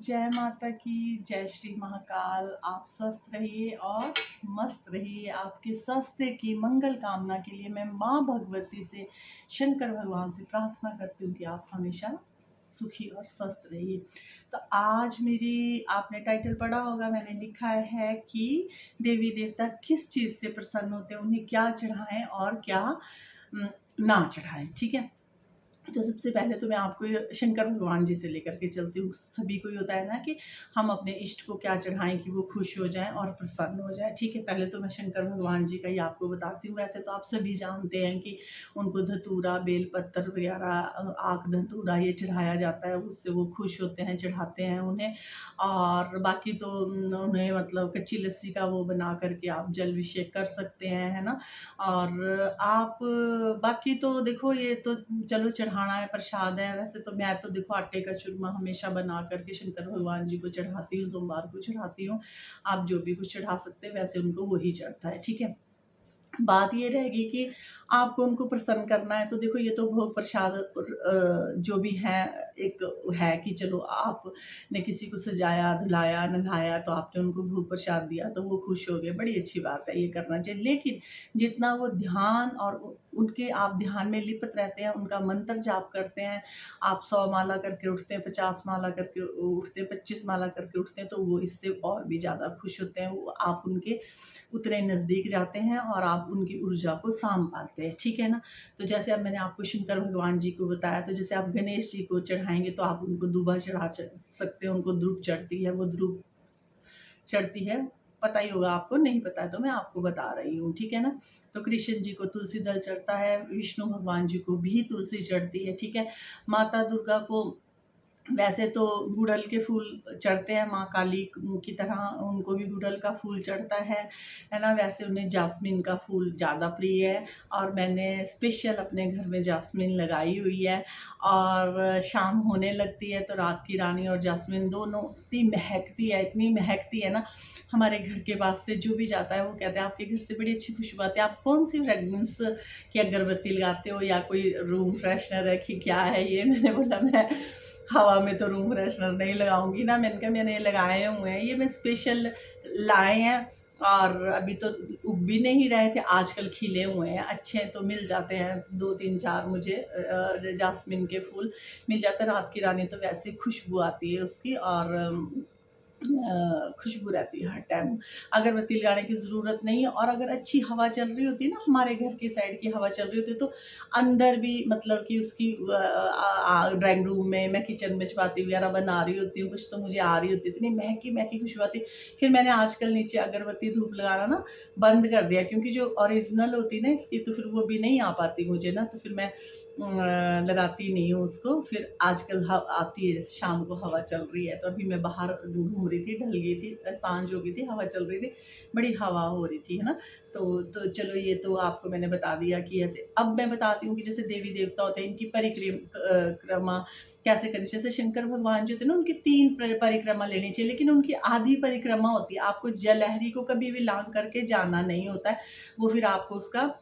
जय माता की, जय श्री महाकाल। आप स्वस्थ रहिए और मस्त रहिए। आपके स्वास्थ्य की मंगल कामना के लिए मैं माँ भगवती से, शंकर भगवान से प्रार्थना करती हूँ कि आप हमेशा सुखी और स्वस्थ रहिए। तो आज मेरी आपने टाइटल पढ़ा होगा, मैंने लिखा है कि देवी देवता किस चीज़ से प्रसन्न होते हैं, उन्हें क्या चढ़ाएं और क्या ना चढ़ाएं। ठीक है, तो सबसे पहले तो मैं आपको शंकर भगवान जी से लेकर के चलती हूँ। सभी को ही होता है ना कि हम अपने इष्ट को क्या चढ़ाएं कि वो खुश हो जाएं और प्रसन्न हो जाए। ठीक है, पहले तो मैं शंकर भगवान जी का ही आपको बताती हूँ। वैसे तो आप सभी जानते हैं कि उनको धतूरा, बेल पत्तर वगैरह, आक धतूरा ये चढ़ाया जाता है, उससे वो खुश होते हैं, चढ़ाते हैं उन्हें। और बाकी तो उन्हें मतलब कच्ची लस्सी का वो बना करके आप जल अभिषेक कर सकते हैं, है ना। और आप बाकी तो देखो, ये तो चलो चढ़ाना है, प्रसाद है। वैसे तो मैं तो देखो आटे का चूरमा हमेशा बना करके शंकर भगवान जी को चढ़ाती हूँ, सोमवार को चढ़ाती हूँ। आप जो भी कुछ चढ़ा सकते हैं, वैसे उनको वही चढ़ता है। ठीक है, बात ये रहेगी कि आपको उनको प्रसन्न करना है। तो देखो, ये तो भोग प्रसाद जो भी है, एक है कि चलो आपने किसी को सजाया, धुलाया, नहाया, तो आपने उनको भोग प्रसाद दिया तो वो खुश हो गए, बड़ी अच्छी बात है, ये करना चाहिए। लेकिन जितना वो ध्यान और उनके आप ध्यान में लिप्त रहते हैं, उनका मंत्र जाप करते हैं, आप 100 माला करके उठते हैं, 50 माला करके उठते हैं, 25 माला करके उठते हैं, तो वो इससे और भी ज़्यादा खुश होते हैं। वो आप उनके उतने नज़दीक जाते हैं और आप उनकी ऊर्जा को साम पाते हैं। ठीक है ना। तो जैसे अब मैंने आपको शंकर भगवान जी को बताया, तो जैसे आप गणेश जी को चढ़ाएंगे तो आप उनको दूबा चढ़ा सकते हैं। उनको ध्रुव चढ़ती है, वो ध्रुव चढ़ती है, पता ही होगा आपको, नहीं पता है तो मैं आपको बता रही हूँ। ठीक है ना। तो कृष्ण जी को तुलसी दल चढ़ता है, विष्णु भगवान जी को भी तुलसी चढ़ती है। ठीक है, माता दुर्गा को वैसे तो गुड़हल के फूल चढ़ते हैं, माँ काली की तरह उनको भी गुड़हल का फूल चढ़ता है ना। वैसे उन्हें जास्मीन का फूल ज़्यादा प्रिय है, और मैंने स्पेशल अपने घर में जास्मीन लगाई हुई है। और शाम होने लगती है तो रात की रानी और जास्मीन दोनों इतनी महकती है, इतनी महकती है ना। हमारे घर के पास से जो भी जाता है वो कहते हैं आपके घर से बड़ी अच्छी खुशबू आती है, आप कौन सी फ्रेगनेंस की अगरबत्ती लगाते हो, या कोई रूम फ्रेशनर है कि क्या है ये। मैंने बोला मैं हवा में तो रूम फ्रेशनर नहीं लगाऊंगी ना। मैंने कहा मैंने लगाए हुए हैं, ये मैं स्पेशल लाए हैं। और अभी तो उग भी नहीं रहे थे, आजकल खिले हुए हैं, अच्छे तो मिल जाते हैं 2 3 4 मुझे जास्मिन के फूल मिल जाते हैं। रात की रानी तो वैसे खुशबू आती है उसकी, और खुशबू रहती है हर टाइम। अगरबत्ती लगाने की ज़रूरत नहीं है। और अगर अच्छी हवा चल रही होती है ना, हमारे घर की साइड की हवा चल रही होती है, तो अंदर भी मतलब कि उसकी ड्राइंग रूम में मैं किचन में चपाती वगैरह बना रही होती हूँ, कुछ तो मुझे आ रही होती है, इतनी महकी महकी खुशबू आती। फिर मैंने आजकल नीचे अगरबत्ती धूप लगाना ना बंद कर दिया, क्योंकि जो ओरिजिनल होती है ना इसकी, तो फिर वो भी नहीं आ पाती मुझे ना, तो फिर मैं लगाती नहीं हूँ उसको। फिर आजकल आती है, जैसे शाम को हवा चल रही है, तो अभी मैं बाहर घूम रही थी, ढल गई थी, सांझ हो गई थी, हवा चल रही थी, बड़ी हवा हो रही थी, है ना। तो चलो, ये तो आपको मैंने बता दिया कि ऐसे। अब मैं बताती हूँ कि जैसे देवी देवता होते हैं, इनकी परिक्रमा कैसे करें। जैसे शंकर भगवान जो होते हैं ना, उनकी 3 परिक्रमा लेनी चाहिए, लेकिन उनकी आधी परिक्रमा होती है। आपको जलहरी को कभी भी लांग करके जाना नहीं होता है, वो फिर आपको उसका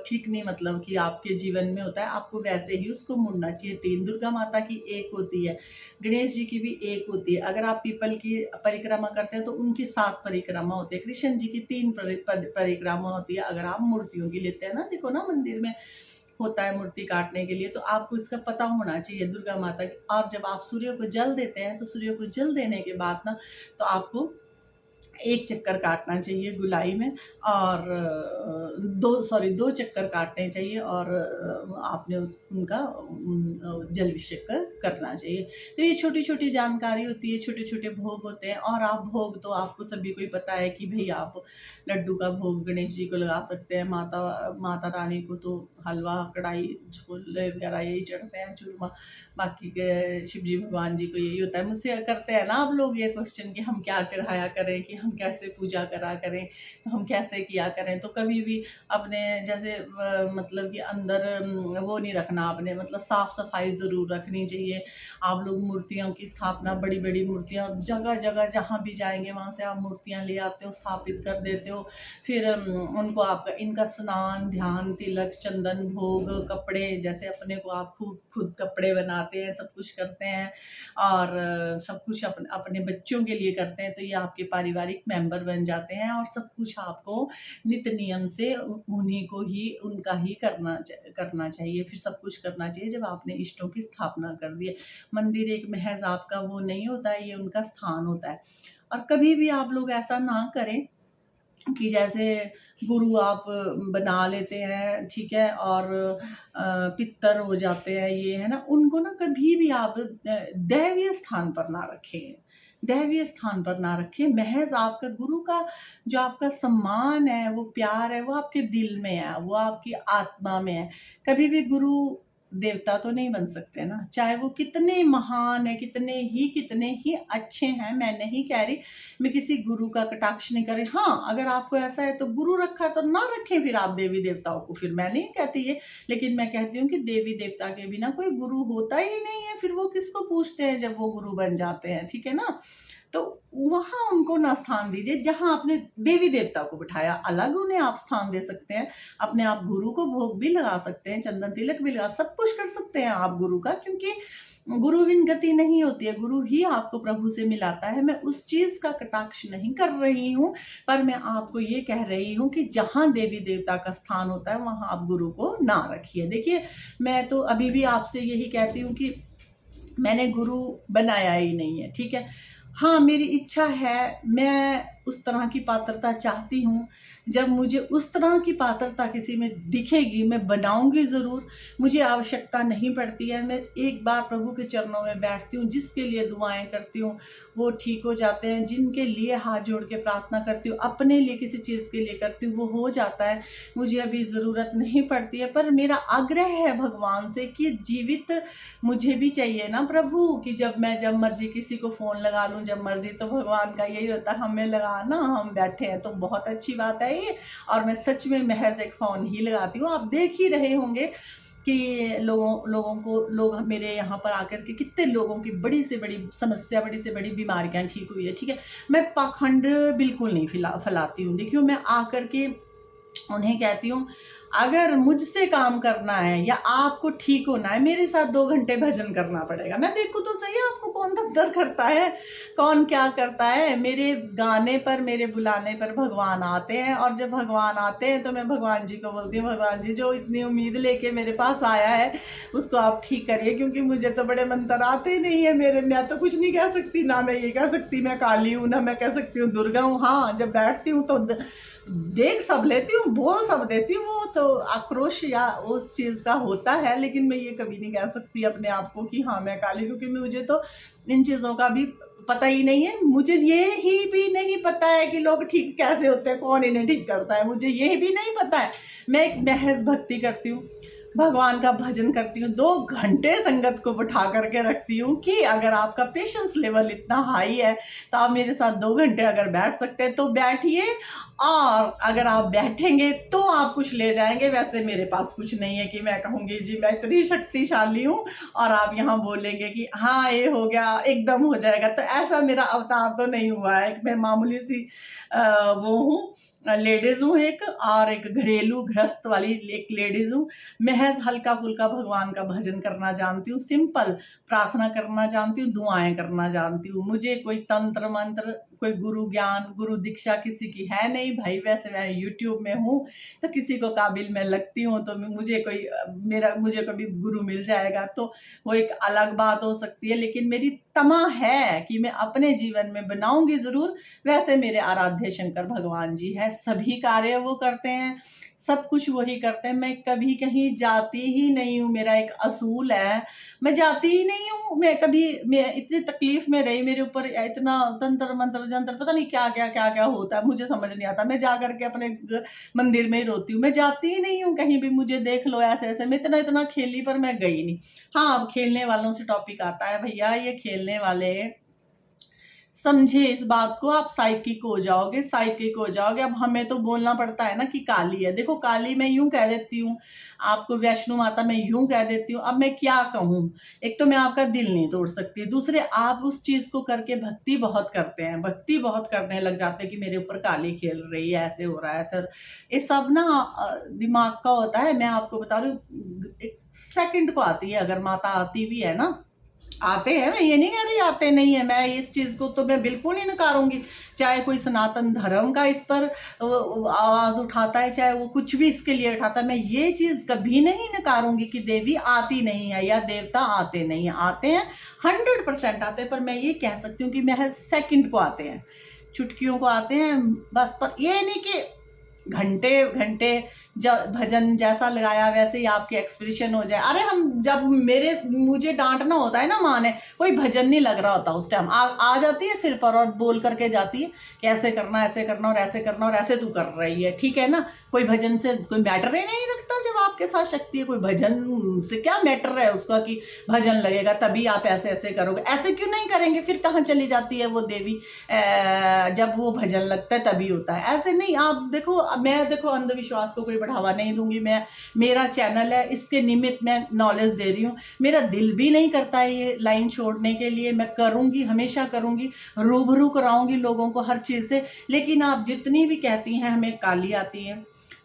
ठीक नहीं, मतलब कि आपके जीवन में होता है, आपको वैसे ही उसको मुड़ना चाहिए। 3 दुर्गा माता की 1 होती है, गणेश जी की भी 1 होती है। अगर आप पीपल की परिक्रमा करते हैं तो उनकी 7 परिक्रमा होती है। कृष्ण जी की 3 परिक्रमा होती है। अगर आप मूर्तियों की लेते हैं ना, देखो ना मंदिर में होता है मूर्ति काटने के लिए, तो आपको इसका पता होना चाहिए दुर्गा माता की। और जब आप सूर्य को जल देते हैं, तो सूर्य को जल देने के बाद ना, तो आपको 1 चक्कर काटना चाहिए गुलाई में, और 2 चक्कर काटने चाहिए, और आपने उनका जल अभिषेक करना चाहिए। तो ये छोटी छोटी जानकारी होती है, छोटे छोटे भोग होते हैं। और आप भोग तो आपको सभी को ही पता है कि भाई आप लड्डू का भोग गणेश जी को लगा सकते हैं, माता रानी को तो हलवा, कढ़ाई, छोले वगैरह यही चढ़ते हैं, चूरमा। बाकी के शिव जी भगवान जी को यही होता है। मुझसे करते हैं ना आप लोग ये क्वेश्चन कि हम क्या चढ़ाया करें, कि हम हम कैसे पूजा करा करें, तो हम कैसे किया करें। तो कभी भी अपने जैसे मतलब कि अंदर वो नहीं रखना आपने, मतलब साफ सफाई ज़रूर रखनी चाहिए। आप लोग मूर्तियों की स्थापना, बड़ी बड़ी मूर्तियाँ जगह जगह जहाँ भी जाएंगे वहाँ से आप मूर्तियाँ ले आते हो, स्थापित कर देते हो। फिर उनको आपका इनका स्नान ध्यान, तिलक, चंदन, भोग, कपड़े, जैसे अपने को आप खुद खुद कपड़े बनाते हैं, सब कुछ करते हैं और सब कुछ अपने बच्चों के लिए करते हैं, तो ये आपके पारिवारिक मेंबर बन जाते हैं। और सब कुछ आपको नित नियम से उन्हीं को ही, उनका ही करना चाहिए। फिर सब कुछ करना चाहिए जब आपने इष्टों की स्थापना कर दी है। मंदिर एक महज आपका वो नहीं होता है, ये उनका स्थान होता है। और कभी भी आप लोग ऐसा ना करें कि जैसे गुरु आप बना लेते हैं, ठीक है, और पितर हो जाते हैं, ये है ना, उनको ना कभी भी आप दैवीय स्थान पर ना रखें, दैवीय स्थान पर ना रखें। महज आपका गुरु का जो आपका सम्मान है, वो प्यार है, वो आपके दिल में है, वो आपकी आत्मा में है। कभी भी गुरु देवता तो नहीं बन सकते ना, चाहे वो कितने महान है, कितने ही अच्छे हैं। मैं नहीं कह रही, मैं किसी गुरु का कटाक्ष नहीं कर रही। हाँ, अगर आपको ऐसा है तो गुरु रखा तो ना रखें फिर आप देवी देवताओं को, फिर मैं नहीं कहती ये, लेकिन मैं कहती हूँ कि देवी देवता के बिना कोई गुरु होता ही नहीं है, फिर वो किसको पूछते हैं जब वो गुरु बन जाते हैं, ठीक है ना। तो वहां उनको ना स्थान दीजिए जहां आपने देवी देवता को बिठाया, अलग उन्हें आप स्थान दे सकते हैं। अपने आप गुरु को भोग भी लगा सकते हैं, चंदन तिलक भी लगा, सब कुछ कर सकते हैं आप गुरु का, क्योंकि गुरु बिन गति नहीं होती है, गुरु ही आपको प्रभु से मिलाता है। मैं उस चीज का कटाक्ष नहीं कर रही हूँ, पर मैं आपको ये कह रही हूँ कि जहां देवी देवता का स्थान होता है वहां आप गुरु को ना रखिए। देखिए, मैं तो अभी भी आपसे यही कहती हूँ कि मैंने गुरु बनाया ही नहीं है, ठीक है। हाँ, मेरी इच्छा है, मैं उस तरह की पात्रता चाहती हूँ। जब मुझे उस तरह की पात्रता किसी में दिखेगी, मैं बनाऊंगी ज़रूर। मुझे आवश्यकता नहीं पड़ती है, मैं एक बार प्रभु के चरणों में बैठती हूँ, जिसके लिए दुआएं करती हूँ वो ठीक हो जाते हैं, जिनके लिए हाथ जोड़ के प्रार्थना करती हूँ, अपने लिए किसी चीज़ के लिए करती हूँ, वो हो जाता है। मुझे अभी ज़रूरत नहीं पड़ती है, पर मेरा आग्रह है भगवान से कि जीवित मुझे भी चाहिए ना प्रभु, कि जब मर्जी किसी को फ़ोन लगा लूँ, जब मर्जी। तो भगवान का यही होता है, हमें लगाना, हम बैठे हैं तो बहुत अच्छी बात है ये। और मैं सच में महज एक फ़ोन ही लगाती हूँ। आप देख ही रहे होंगे कि लोग मेरे यहाँ पर आकर के कितने लोगों की बड़ी से बड़ी समस्या, बड़ी से बड़ी बीमारियाँ ठीक हुई है, ठीक है। मैं पाखंड बिल्कुल नहीं फैलाती हूँ। देखियो, मैं आकर के उन्हें कहती हूँ, अगर मुझसे काम करना है या आपको ठीक होना है, मेरे साथ 2 घंटे भजन करना पड़ेगा। मैं देखूँ तो सही आपको कौन दफ्तर करता है, कौन क्या करता है। मेरे गाने पर, मेरे बुलाने पर भगवान आते हैं, और जब भगवान आते हैं तो मैं भगवान जी को बोलती हूँ, भगवान जी जो इतनी उम्मीद लेके मेरे पास आया है उसको आप ठीक करिए, क्योंकि मुझे तो बड़े मंत्र आते ही नहीं है मेरे। मैं तो कुछ नहीं कह सकती, ना मैं ये कह सकती मैं काली हूँ, ना मैं कह सकती हूँ दुर्गा हूँ। हाँ, जब बैठती हूँ तो देख सब लेती हूँ, बोल सब देती हूँ, वो तो आक्रोश या उस चीज़ का होता है, लेकिन मैं ये कभी नहीं कह सकती अपने आप को कि हाँ मैं काली, क्योंकि मुझे तो इन चीज़ों का भी पता ही नहीं है। मुझे ये ही भी नहीं पता है कि लोग ठीक कैसे होते हैं, कौन इन्हें ठीक करता है, मुझे ये भी नहीं पता है। मैं एक महज भक्ति करती हूँ, भगवान का भजन करती हूँ, 2 घंटे संगत को बिठा करके रखती हूँ कि अगर आपका पेशेंस लेवल इतना हाई है तो आप मेरे साथ 2 घंटे अगर बैठ सकते हैं तो बैठिए, और अगर आप बैठेंगे तो आप कुछ ले जाएंगे। वैसे मेरे पास कुछ नहीं है कि मैं कहूँगी जी मैं इतनी शक्तिशाली हूँ और आप यहाँ बोलेंगे कि हाँ ये हो गया, एकदम हो जाएगा। तो ऐसा मेरा अवतार तो नहीं हुआ है। मैं मामूली सी वो हूँ, लेडीज हूँ एक, और एक घरेलू गृहस्थ वाली एक लेडीज हूँ। महज हल्का फुल्का भगवान का भजन करना जानती हूँ, सिंपल प्रार्थना करना जानती हूँ, दुआएं करना जानती हूँ। मुझे कोई तंत्र मंत्र, कोई गुरु ज्ञान, गुरु दीक्षा किसी की है नहीं भाई। वैसे मैं यूट्यूब में हूँ तो किसी को काबिल मैं लगती हूँ, तो मुझे कभी गुरु मिल जाएगा तो वो एक अलग बात हो सकती है, लेकिन मेरी तमा है कि मैं अपने जीवन में बनाऊंगी जरूर। वैसे मेरे आराध्य शंकर भगवान जी है, सभी कार्य वो करते हैं, सब कुछ वही करते हैं। मैं कभी कहीं जाती ही नहीं हूँ, मेरा एक असूल है, मैं जाती ही नहीं हूँ। मैं इतनी तकलीफ में रही, मेरे ऊपर इतना तंत्र मंत्र जंत्र पता नहीं क्या क्या होता है, मुझे समझ नहीं आता। मैं जा करके अपने मंदिर में ही रोती हूँ, मैं जाती ही नहीं हूँ कहीं भी। मुझे देख लो ऐसे ऐसे, मैं इतना खेली पर मैं गई नहीं। हाँ, अब खेलने वालों से टॉपिक आता है, भैया ये खेलने वाले समझे इस बात को, आप साइकिक हो जाओगे, साइकिक हो जाओगे। अब हमें तो बोलना पड़ता है ना कि काली है। देखो काली मैं यूं कह देती हूँ आपको, वैष्णो माता मैं यूं कह देती हूँ, अब मैं क्या कहूँ। एक तो मैं आपका दिल नहीं तोड़ सकती, दूसरे आप उस चीज को करके भक्ति बहुत करते हैं, भक्ति बहुत करने लग जाते हैं कि मेरे ऊपर काली खेल रही है, ऐसे हो रहा है सर। ये सब ना दिमाग का होता है। मैं आपको बता रही हूँ, एक सेकंड को आती है, अगर माता आती भी है ना, आते हैं, मैं ये नहीं कह रही आते नहीं है, मैं इस चीज को तो मैं बिल्कुल नहीं नकारूंगी। चाहे कोई सनातन धर्म का इस पर आवाज उठाता है, चाहे वो कुछ भी इसके लिए उठाता है, मैं ये चीज कभी नहीं नकारूंगी कि देवी आती नहीं है या देवता आते नहीं है। आते हैं, 100% आते हैं, पर मैं ये कह सकती हूँ कि महज सेकंड को आते हैं, चुटकियों को आते हैं बस। पर ये नहीं कि घंटे घंटे जब भजन जैसा लगाया वैसे ही आपके एक्सप्रेशन हो जाए। अरे हम जब मुझे डांटना होता है ना, माँ ने, कोई भजन नहीं लग रहा होता उस टाइम, आ जाती है सिर पर और बोल करके जाती है कि ऐसे करना, ऐसे करना और ऐसे करना और ऐसे तू कर रही है, ठीक है ना। कोई भजन से कोई मैटर ही नहीं रखता जब आपके साथ शक्ति है। कोई भजन से क्या मैटर है उसका कि भजन लगेगा तभी आप ऐसे ऐसे करोगे, ऐसे क्यों नहीं करेंगे। फिर कहाँ चली जाती है वो देवी, जब वो भजन लगता है तभी होता है, ऐसे नहीं। आप देखो, मैं देखो अंधविश्वास को कोई बढ़ावा नहीं दूंगी। मैं, मेरा चैनल है, इसके निमित्त मैं नॉलेज दे रही हूँ। मेरा दिल भी नहीं करता है ये लाइन छोड़ने के लिए, मैं करूंगी, हमेशा करूंगी, रूबरू कराऊंगी लोगों को हर चीज से। लेकिन आप जितनी भी कहती हैं हमें काली आती है,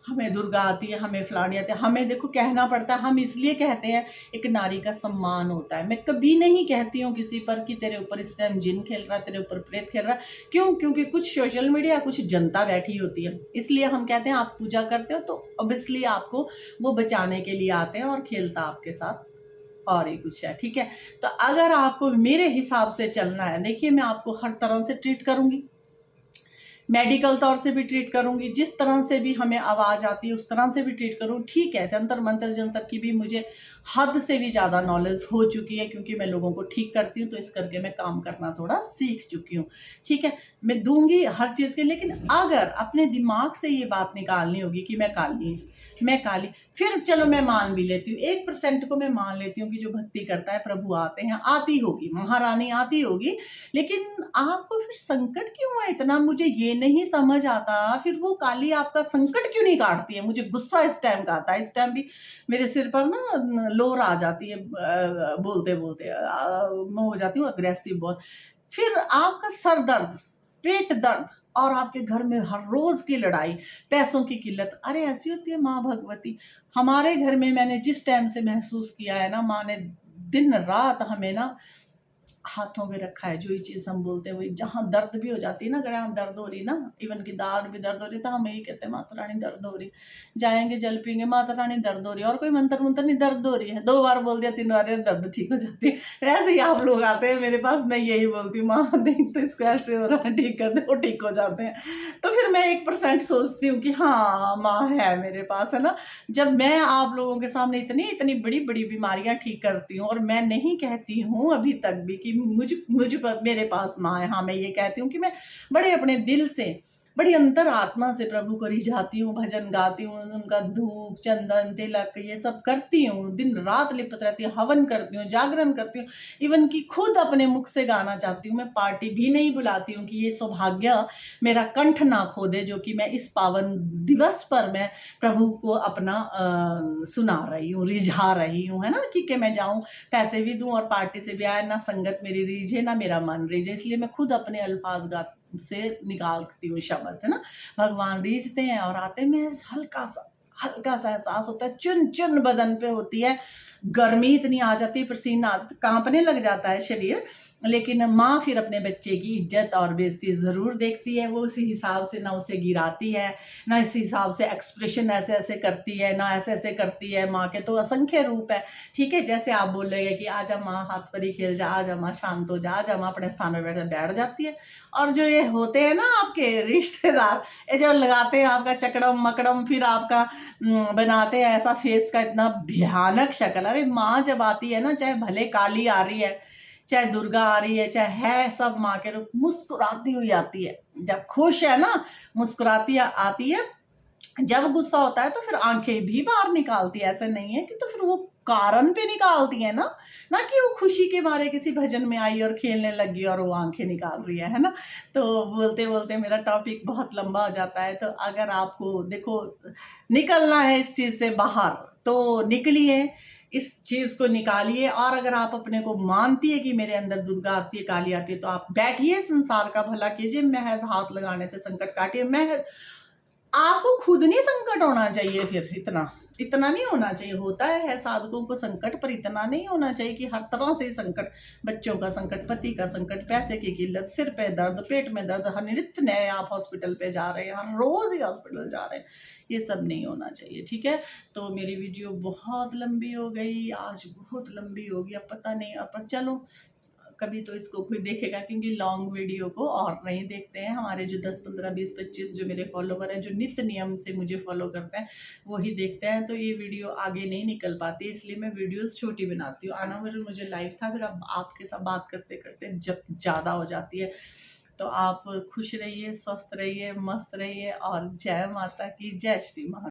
हमें दुर्गा आती है, हमें फलानी आती है, हमें देखो कहना पड़ता है। हम इसलिए कहते हैं, एक नारी का सम्मान होता है। मैं कभी नहीं कहती हूँ किसी पर कि तेरे ऊपर इस टाइम जिन खेल रहा है, तेरे ऊपर प्रेत खेल रहा है। क्यों? क्योंकि कुछ सोशल मीडिया, कुछ जनता बैठी होती है, इसलिए हम कहते हैं आप पूजा करते हो तो ऑब्वियसली आपको वो बचाने के लिए आते हैं और खेलता आपके साथ और ही कुछ है, ठीक है। तो अगर आपको मेरे हिसाब से चलना है, देखिए मैं आपको हर तरह से ट्रीट करूंगी, मेडिकल तौर से भी ट्रीट करूंगी, जिस तरह से भी हमें आवाज आती है उस तरह से भी ट्रीट करूँ, ठीक है। जंतर मंतर जंतर की भी मुझे हद से भी ज़्यादा नॉलेज हो चुकी है, क्योंकि मैं लोगों को ठीक करती हूँ, तो इस करके मैं काम करना थोड़ा सीख चुकी हूँ, ठीक है। मैं दूंगी हर चीज़ के, लेकिन अगर अपने दिमाग से ये बात निकालनी होगी कि मैं काली, मैं काली, फिर चलो मैं मान भी लेती हूँ, 1% को मैं मान लेती हूँ कि जो भक्ति करता है प्रभु आते हैं, आती होगी महारानी, आती होगी। लेकिन आपको फिर संकट क्यों है इतना, मुझे ये नहीं समझ आता। फिर वो काली आपका संकट क्यों नहीं काटती है। मुझे गुस्सा इस टाइम का आता है, इस टाइम भी मेरे सिर पर ना लोर आ जाती है, बोलते बोलते मैं हो जाती हूँ अग्रेसिव बहुत। फिर आपका सर दर्द, पेट दर्द, और आपके घर में हर रोज की लड़ाई, पैसों की किल्लत। अरे ऐसी होती है माँ भगवती। हमारे घर में मैंने जिस टाइम से महसूस किया है ना, माँ ने दिन रात हमें ना हाथों में रखा है। जो ये चीज हम बोलते हैं वही, जहाँ दर्द भी हो जाती है ना, अगर यहाँ दर्द हो रही ना, इवन की दाढ़ भी दर्द हो रही, तो हम यही कहते हैं माता रानी दर्द हो रही, जाएंगे जल पीएंगे, माता रानी दर्द हो रही है, और कोई मंत्र मंत्र नहीं, दर्द हो रही है, 2 बार बोल दिया 3 बार, दर्द ठीक हो जाती है। ऐसे ही आप लोग आते हैं मेरे पास, मैं यही बोलती हूँ, माँ देख तो इसको ऐसे हो रहा है, ठीक कर दे, वो ठीक हो जाते हैं। तो फिर मैं 1% सोचती हूँ कि हाँ माँ है मेरे पास, है ना। जब मैं आप लोगों के सामने इतनी इतनी बड़ी बड़ी बीमारियां ठीक करती हूँ, और मैं नहीं कहती हूँ अभी तक भी कि मुझ पर मेरे पास माँ है। हाँ, मैं ये कहती हूँ कि मैं बड़े अपने दिल से, बड़ी अंतर आत्मा से प्रभु को रिझाती हूँ, भजन गाती हूँ, उनका धूप चंदन तिलक ये सब करती हूँ, दिन रात लिपट रहती हूँ, हवन करती हूँ, जागरण करती हूँ, इवन कि खुद अपने मुख से गाना चाहती हूँ। मैं पार्टी भी नहीं बुलाती हूँ कि ये सौभाग्य मेरा कंठ ना खो दे, जो कि मैं इस पावन दिवस पर मैं प्रभु को अपना सुना रही हूँ, रिझा रही हूँ, है ना, कि मैं जाऊँ पैसे भी दूँ और पार्टी से भी आए, ना संगत मेरी रीझे ना मेरा मन रीझे। इसलिए मैं खुद अपने अल्फाज गा से निकालती हूँ शब्द, है ना। भगवान रीझते हैं और आते में हल्का सा एहसास होता है, चुन चुन बदन पे होती है गर्मी, इतनी आ जाती है, पसीना कांपने लग जाता है शरीर। लेकिन माँ फिर अपने बच्चे की इज्जत और बेइज्जती जरूर देखती है। वो उसी हिसाब से ना उसे गिराती है, ना इस हिसाब से एक्सप्रेशन ऐसे ऐसे करती है, ना ऐसे ऐसे करती है। माँ के तो असंख्य रूप है, ठीक है। जैसे आप बोल रहे हैं कि आजा माँ हाथ पर ही खेल जा, आजा माँ शांत हो जा, आजा माँ अपने स्थान में बैठ जाती है। और जो ये होते हैं ना आपके रिश्तेदार, ये जो लगाते हैं आपका चकड़म मकड़म, फिर आपका बनाते हैं ऐसा फेस का इतना भयानक शक्ल। अरे माँ जब आती है ना, चाहे भले काली आ रही है, चाहे दुर्गा आ रही है, चाहे है सब माँ के रूप, मुस्कुराती हुई आती है। जब खुश है ना, मुस्कुराती आती है, जब गुस्सा होता है तो फिर आंखें भी बाहर निकालती है, ऐसा नहीं है कि तो फिर वो कारण पे निकालती है ना, ना कि वो खुशी के मारे किसी भजन में आई और खेलने लगी और वो आंखें निकाल रही है ना। तो बोलते बोलते मेरा टॉपिक बहुत लंबा हो जाता है। तो अगर आपको देखो निकलना है इस चीज से बाहर तो निकलिए, इस चीज को निकालिए। और अगर आप अपने को मानती है कि मेरे अंदर दुर्गा आती है, काली आती है, तो आप बैठिए, संसार का भला कीजिए, महज हाथ लगाने से संकट काटिए। महज आपको खुद नहीं संकट होना चाहिए, फिर इतना इतना नहीं होना चाहिए। होता है साधकों को संकट, पर इतना नहीं होना चाहिए कि हर तरह से संकट, बच्चों का संकट, पति का संकट, पैसे की किल्लत, सिर पे दर्द, पेट में दर्द, हर नित्य नए आप हॉस्पिटल पे जा रहे हैं, हर रोज ही हॉस्पिटल जा रहे हैं, ये सब नहीं होना चाहिए। ठीक है, तो मेरी वीडियो बहुत लंबी हो गई आज, बहुत लंबी हो गई, अब पता नहीं, अब चलो कभी तो इसको कोई देखेगा, क्योंकि लॉन्ग वीडियो को और नहीं देखते हैं। हमारे जो 10 15 20 25 जो मेरे फॉलोवर हैं, जो नित्य नियम से मुझे फॉलो करते हैं, वही देखते हैं। तो ये वीडियो आगे नहीं निकल पाती, इसलिए मैं वीडियोस छोटी बनाती हूँ। आना मुझे लाइव था, फिर अब आपके साथ बात करते करते जब ज़्यादा हो जाती है। तो आप खुश रहिए, स्वस्थ रहिए, मस्त रहिए, और जय माता की, जय श्री महा।